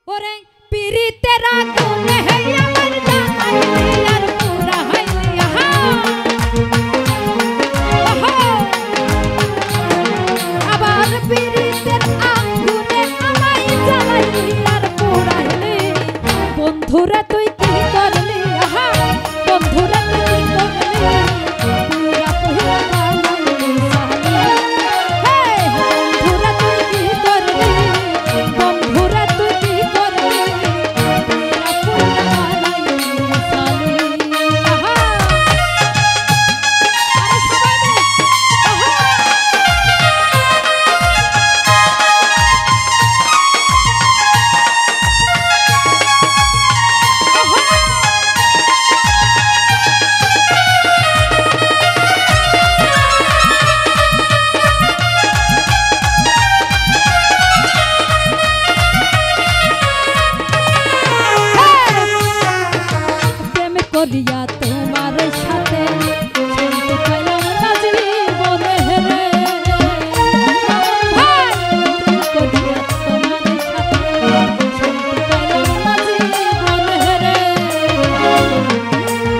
ওরে পিরিতের আগুনে হে আমার জানাইলি আর পুরা হইলি আহা আবার পিরিতের আগুনে আমায় জ্বালাইলি আর পুরা হইলি বন্ধুরা তুই কি করলি আহা বন্ধুরা তুই কি করলি পুরা পুরা বানাইলি সালি হে বন্ধুরা তুই কি করলি বন্ধুরা তুই কি করলি পুরা পুরা বানাইলি সালি আহা আরে সবাই করিয়া তোমার সাথে শুনতে পাইলাম না জীবনে রে করিয়া তোমার সাথে শুনতে পাইলাম না জীবনে রে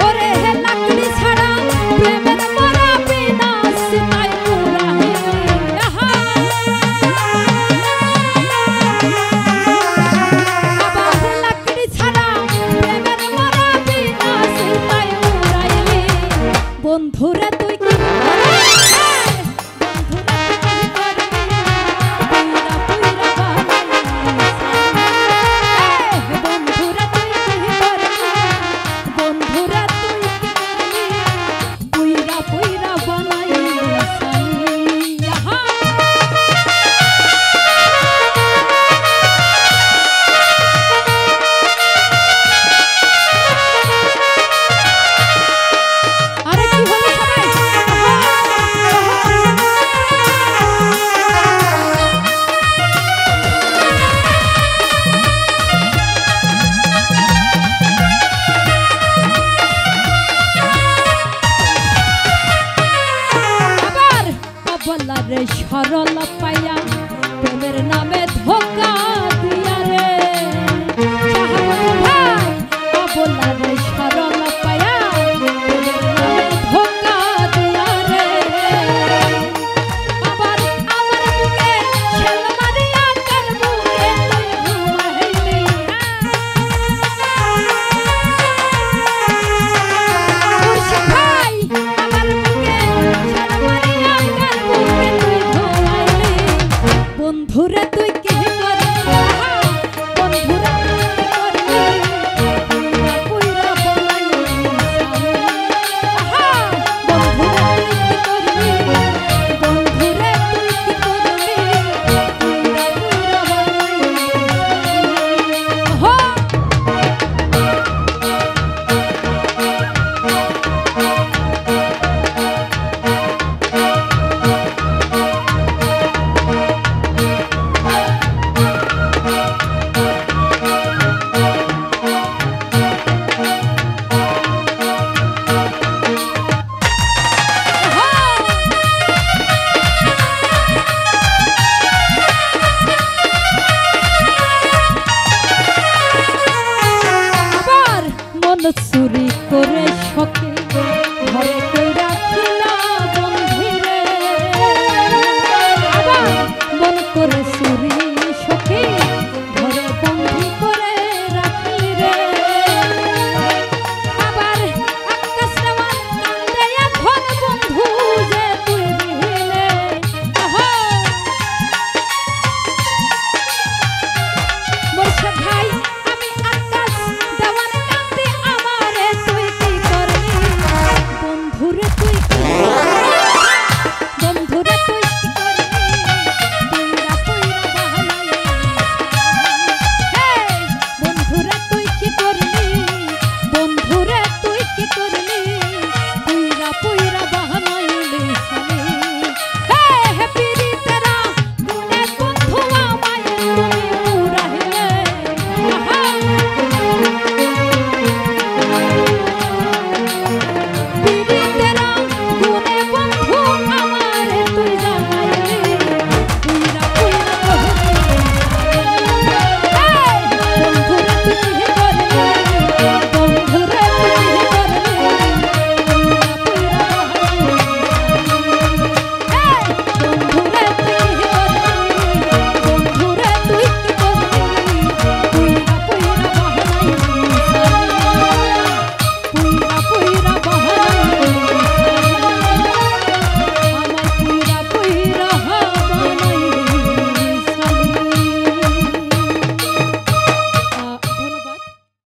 ওরে হে লাকড়ি ছাড়া প্রেমের মরা বিনা সিতাই পুরা আহা আবার লাকড়ি ছাড়া প্রেমের মরা বিনা সিতাই পুরাইলি বন্ধুরা তুই কি রে সরল পাইয়া প্রেমের নামে ধোকা দিয়া রে ভাই বলা রে সরল পাইয়া প্রেমের নামে ধোকা দিয়া রে আবার আমার বুকে ছেল মারিয়া কার বুকে তুই ঘুমাইলি মুর্শিদ ভাই আমার বুকে ছেল মারিয়া কার বুকে বন্ধুরা তুই কি করলি বন্ধুরা তুই কি করলি পুরা বানাইলি আহা বন্ধুরা তুই কি করলি বন্ধুরা তুই কি করলি পুরা পুরা বানাইলি আহা চুরি করে শখে